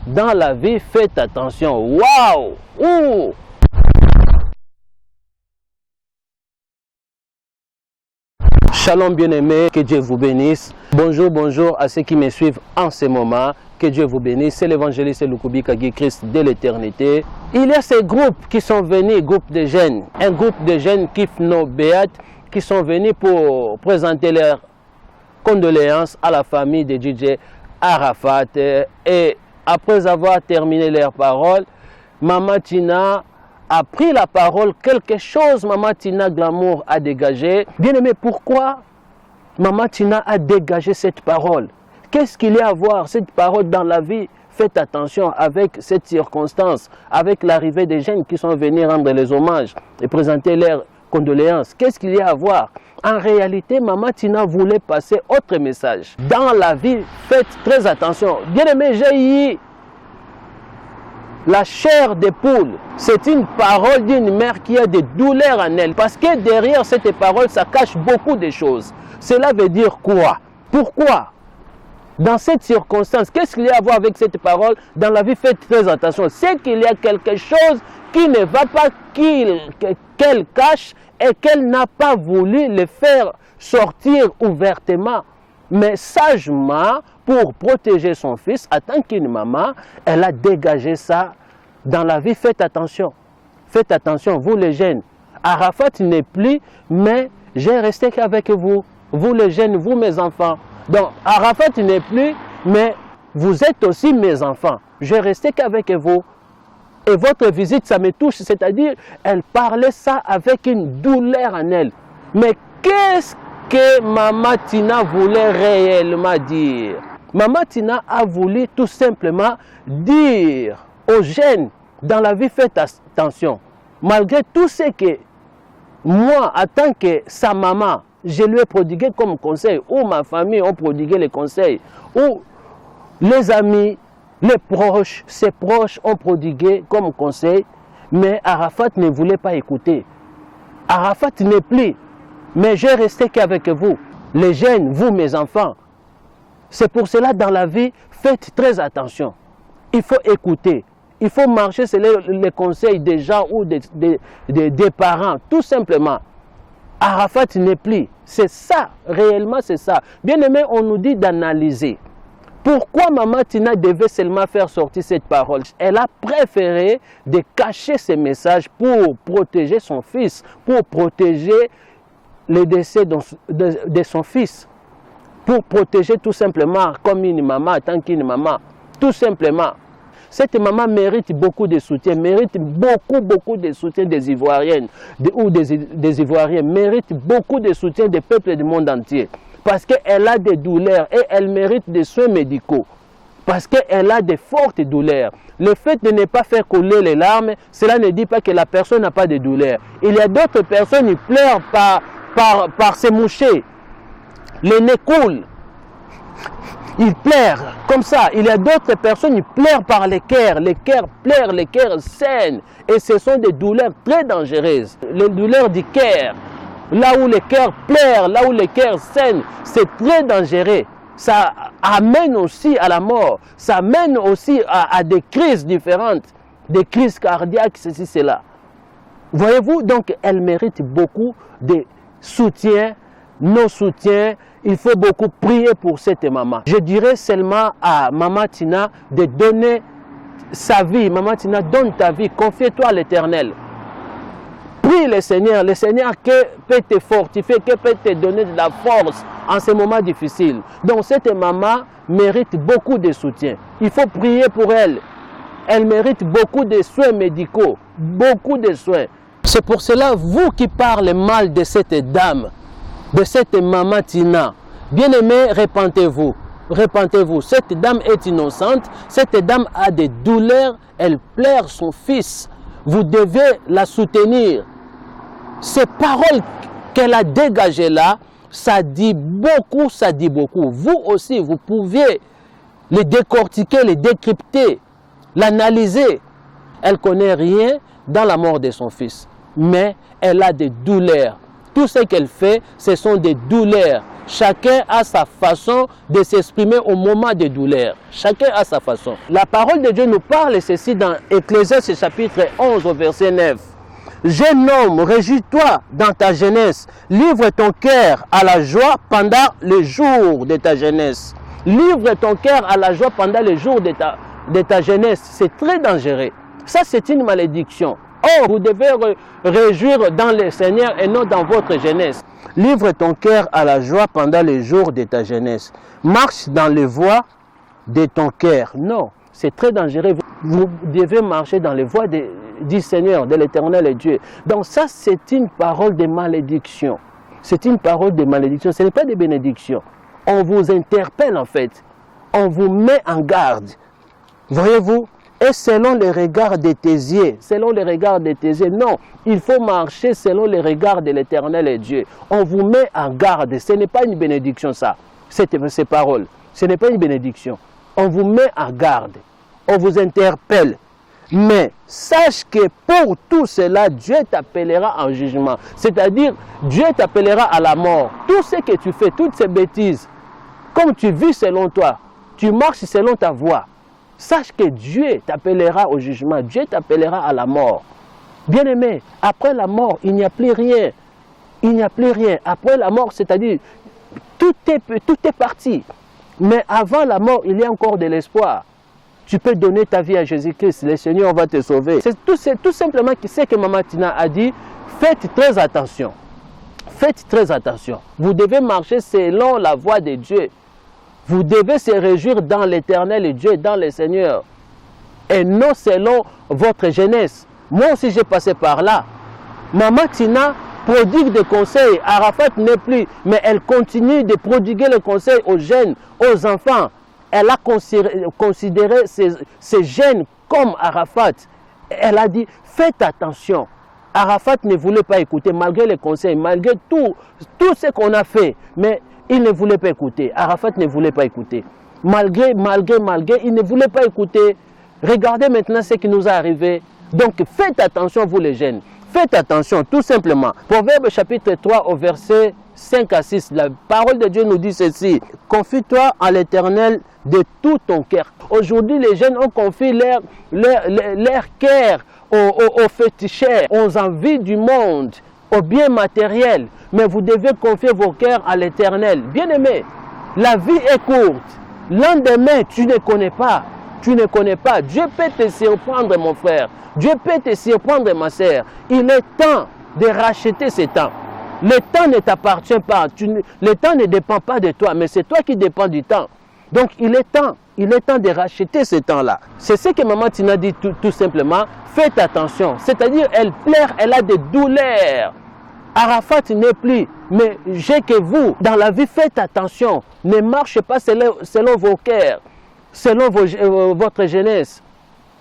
Dans la vie, faites attention. Waouh! Ouh! Shalom bien-aimés, que Dieu vous bénisse. Bonjour, bonjour à ceux qui me suivent en ce moment. Que Dieu vous bénisse. C'est l'évangéliste Lukubi Kagi Christ de l'éternité. Il y a ces groupes qui sont venus, groupe de jeunes. Un groupe de jeunes Kifno Beat qui sont venus pour présenter leurs condoléances à la famille de DJ Arafat. Et après avoir terminé leurs paroles, Maman Tina a pris la parole, quelque chose Maman Tina Glamour a dégagé. Bien aimé, pourquoi Maman Tina a dégagé cette parole? Qu'est-ce qu'il y a à voir cette parole dans la vie? Faites attention avec cette circonstance, avec l'arrivée des jeunes qui sont venus rendre les hommages et présenter leurs condoléances. Qu'est-ce qu'il y a à voir? En réalité, Maman Tina voulait passer autre message. Dans la vie, faites très attention. Bien aimé, j'ai eu la chair des poules. C'est une parole d'une mère qui a des douleurs en elle. Parce que derrière cette parole, ça cache beaucoup de choses. Cela veut dire quoi? Pourquoi? Dans cette circonstance, qu'est-ce qu'il y a à voir avec cette parole? Dans la vie, faites très attention. C'est qu'il y a quelque chose qui ne va pas, qu'elle cache et qu'elle n'a pas voulu le faire sortir ouvertement. Mais sagement, pour protéger son fils, en tant qu'une maman, elle a dégagé ça. Dans la vie, faites attention. Faites attention, vous les jeunes. Arafat n'est plus, mais j'ai resté qu'avec vous. Vous les jeunes, vous mes enfants. Donc, Arafat n'est plus, mais vous êtes aussi mes enfants. Je restais qu'avec vous. Et votre visite, ça me touche. C'est-à-dire, elle parlait ça avec une douleur en elle. Mais qu'est-ce que Maman Tina voulait réellement dire? Maman Tina a voulu tout simplement dire aux jeunes, dans la vie, faites attention. Malgré tout ce que moi, en tant que sa maman, je lui ai prodigué comme conseil, ou ma famille ont prodigué les conseils, ou les amis, les proches, ses proches ont prodigué comme conseil, mais Arafat ne voulait pas écouter. Arafat n'est plus, mais je restais qu'avec vous, les jeunes, vous mes enfants. C'est pour cela, dans la vie, faites très attention. Il faut écouter, il faut marcher selon les conseils des gens ou des parents, tout simplement. Arafat n'est plus. C'est ça, réellement c'est ça. Bien aimé, on nous dit d'analyser. Pourquoi Maman Tina devait seulement faire sortir cette parole? Elle a préféré de cacher ces messages pour protéger son fils, pour protéger le décès de son fils, pour protéger tout simplement comme une maman, en tant qu'une maman, tout simplement. Cette maman mérite beaucoup de soutien, mérite beaucoup de soutien des Ivoiriennes ou des Ivoiriens, mérite beaucoup de soutien des peuples du monde entier. Parce qu'elle a des douleurs et elle mérite des soins médicaux. Parce qu'elle a des fortes douleurs. Le fait de ne pas faire couler les larmes, cela ne dit pas que la personne n'a pas de douleur. Il y a d'autres personnes qui pleurent par se moucher. Le nez coule. Ils pleurent comme ça. Il y a d'autres personnes qui pleurent par les cœurs. Les cœurs pleurent, les cœurs saignent. Et ce sont des douleurs très dangereuses. Les douleurs du cœur. Là où les cœurs pleurent, là où les cœurs saignent, c'est très dangereux. Ça amène aussi à la mort. Ça amène aussi à des crises différentes. Des crises cardiaques, ceci, cela. Voyez-vous, donc elle mérite beaucoup de soutien, nos soutiens. Il faut beaucoup prier pour cette maman. Je dirais seulement à Maman Tina de donner sa vie. Maman Tina, donne ta vie, confie-toi à l'Éternel. Prie le Seigneur qui peut te fortifier, qui peut te donner de la force en ces moments difficiles. Donc cette maman mérite beaucoup de soutien. Il faut prier pour elle. Elle mérite beaucoup de soins médicaux, beaucoup de soins. C'est pour cela, vous qui parlez mal de cette dame, de cette Maman Tina, bien aimé, repentez-vous. Repentez-vous. Cette dame est innocente. Cette dame a des douleurs. Elle pleure son fils. Vous devez la soutenir. Ces paroles qu'elle a dégagées là, ça dit beaucoup, ça dit beaucoup. Vous aussi, vous pouviez les décortiquer, les décrypter, l'analyser. Elle ne connaît rien dans la mort de son fils. Mais elle a des douleurs. Tout ce qu'elle fait, ce sont des douleurs. Chacun a sa façon de s'exprimer au moment de douleur. Chacun a sa façon. La parole de Dieu nous parle ceci dans Ecclésiaste chapitre 11 au verset 9. Jeune homme, réjouis-toi dans ta jeunesse. Livre ton cœur à la joie pendant les jours de ta jeunesse. Livre ton cœur à la joie pendant les jours de ta jeunesse. C'est très dangereux. Ça, c'est une malédiction. Or, vous devez réjouir dans le Seigneur et non dans votre jeunesse. Livre ton cœur à la joie pendant les jours de ta jeunesse. Marche dans les voies de ton cœur. Non, c'est très dangereux. Vous devez marcher dans les voies du Seigneur, de l'Éternel et Dieu. Donc ça, c'est une parole de malédiction. C'est une parole de malédiction. Ce n'est pas de bénédiction. On vous interpelle en fait. On vous met en garde. Voyez-vous? Et selon les regards de tes yeux, selon les regards de tes yeux, non, il faut marcher selon les regards de l'Éternel et Dieu. On vous met en garde, ce n'est pas une bénédiction ça, ces paroles, ce n'est pas une bénédiction. On vous met en garde, on vous interpelle. Mais sache que pour tout cela, Dieu t'appellera en jugement. C'est-à-dire, Dieu t'appellera à la mort. Tout ce que tu fais, toutes ces bêtises, comme tu vis selon toi, tu marches selon ta voie. Sache que Dieu t'appellera au jugement, Dieu t'appellera à la mort. Bien-aimé, après la mort, il n'y a plus rien. Il n'y a plus rien. Après la mort, c'est-à-dire, tout est parti. Mais avant la mort, il y a encore de l'espoir. Tu peux donner ta vie à Jésus-Christ, le Seigneur va te sauver. C'est tout simplement ce que Maman Tina a dit. Faites très attention. Faites très attention. Vous devez marcher selon la voie de Dieu. Vous devez se réjouir dans l'Éternel et Dieu, dans le Seigneur. Et non selon votre jeunesse. Moi aussi j'ai passé par là. Maman Tina prodigue des conseils. Arafat n'est plus, mais elle continue de prodiguer les conseils aux jeunes, aux enfants. Elle a considéré ces jeunes comme Arafat. Elle a dit, faites attention. Arafat ne voulait pas écouter, malgré les conseils, malgré tout ce qu'on a fait. Mais il ne voulait pas écouter. Arafat ne voulait pas écouter. Malgré, il ne voulait pas écouter. Regardez maintenant ce qui nous est arrivé. Donc faites attention vous les jeunes. Faites attention tout simplement. Proverbe chapitre 3 au verset 5 à 6. La parole de Dieu nous dit ceci. Confie-toi à l'Éternel de tout ton cœur. Aujourd'hui les jeunes ont confié leur cœur aux féticheurs, aux envies du monde, aux biens matériels. Mais vous devez confier vos cœurs à l'Éternel. Bien-aimé, la vie est courte. Lendemain, tu ne connais pas. Tu ne connais pas. Dieu peut te surprendre, mon frère. Dieu peut te surprendre, ma sœur. Il est temps de racheter ce temps. Le temps ne t'appartient pas. Le temps ne dépend pas de toi, mais c'est toi qui dépends du temps. Donc, il est temps de racheter ce temps-là. C'est ce que Maman Tina dit tout simplement. Faites attention. C'est-à-dire, elle pleure, elle a des douleurs. Arafat n'est plus, mais j'ai que vous, dans la vie, faites attention. Ne marchez pas selon vos cœurs, selon votre jeunesse,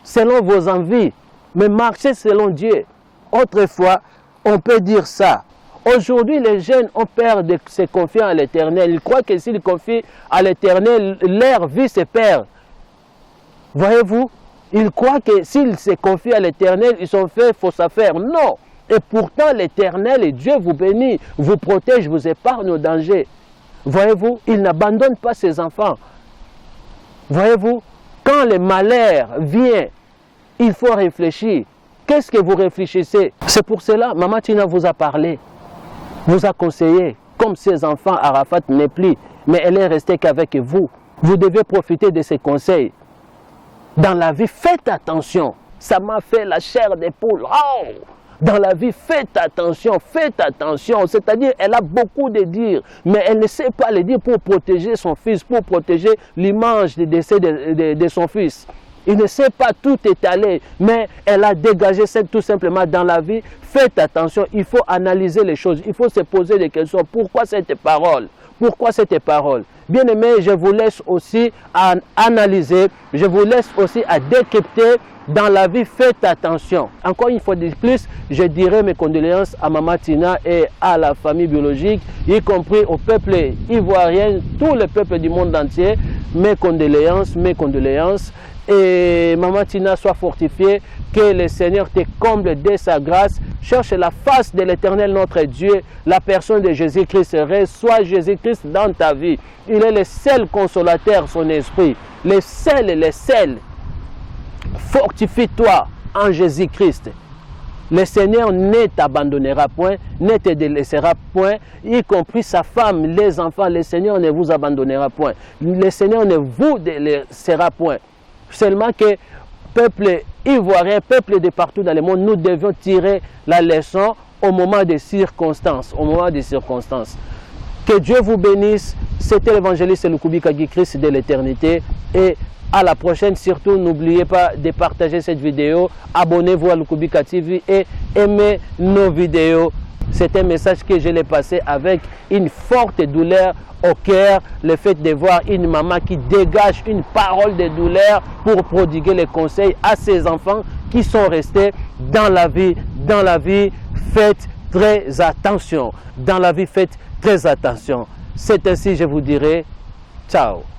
selon vos envies, mais marchez selon Dieu. Autrefois, on peut dire ça. Aujourd'hui, les jeunes ont peur de se confier à l'Éternel. Ils croient que s'ils confient à l'Éternel, leur vie se perd. Voyez-vous, ils croient que s'ils se confient à l'Éternel, ils sont faits fausse affaire. Non. Et pourtant, l'Éternel et Dieu vous bénit, vous protège, vous épargne au danger. Voyez-vous, il n'abandonne pas ses enfants. Voyez-vous, quand le malheur vient, il faut réfléchir. Qu'est-ce que vous réfléchissez? C'est pour cela, Maman Tina vous a parlé, vous a conseillé. Comme ses enfants, Arafat n'est plus, mais elle est restée qu'avec vous. Vous devez profiter de ses conseils. Dans la vie, faites attention. Ça m'a fait la chair des poules. Oh! Dans la vie, faites attention, c'est-à-dire elle a beaucoup de dire, mais elle ne sait pas le dire pour protéger son fils, pour protéger l'image du décès de son fils. Il ne sait pas tout étaler, mais elle a dégagé tout simplement dans la vie. Faites attention, il faut analyser les choses, il faut se poser des questions. Pourquoi cette parole? Pourquoi cette parole? Bien-aimés, je vous laisse aussi à analyser, je vous laisse aussi à décrypter. Dans la vie, faites attention. Encore une fois de plus, je dirais mes condoléances à Maman Tina et à la famille biologique, y compris au peuple ivoirien, tout le peuple du monde entier. Mes condoléances. et Maman Tina, sois fortifiée, que le Seigneur te comble de sa grâce. Cherche la face de l'Éternel notre Dieu, la personne de Jésus-Christ. Reçois Jésus-Christ dans ta vie. Il est le seul consolateur, son esprit. Le seul. Fortifie-toi en Jésus-Christ. Le Seigneur ne t'abandonnera point, ne te délaissera point, y compris sa femme, les enfants. Le Seigneur ne vous abandonnera point. Le Seigneur ne vous délaissera point. Seulement que peuple ivoirien, peuple de partout dans le monde, nous devions tirer la leçon au moment des circonstances. Que Dieu vous bénisse. C'était l'évangéliste Lukubika Guy Christ de l'éternité. Et à la prochaine. Surtout, n'oubliez pas de partager cette vidéo. Abonnez-vous à Lukubika TV et aimez nos vidéos. C'est un message que je l'ai passé avec une forte douleur au cœur. Le fait de voir une maman qui dégage une parole de douleur pour prodiguer les conseils à ses enfants qui sont restés dans la vie. Dans la vie, faites très attention. Dans la vie, faites très attention. C'est ainsi, je vous dirai, ciao.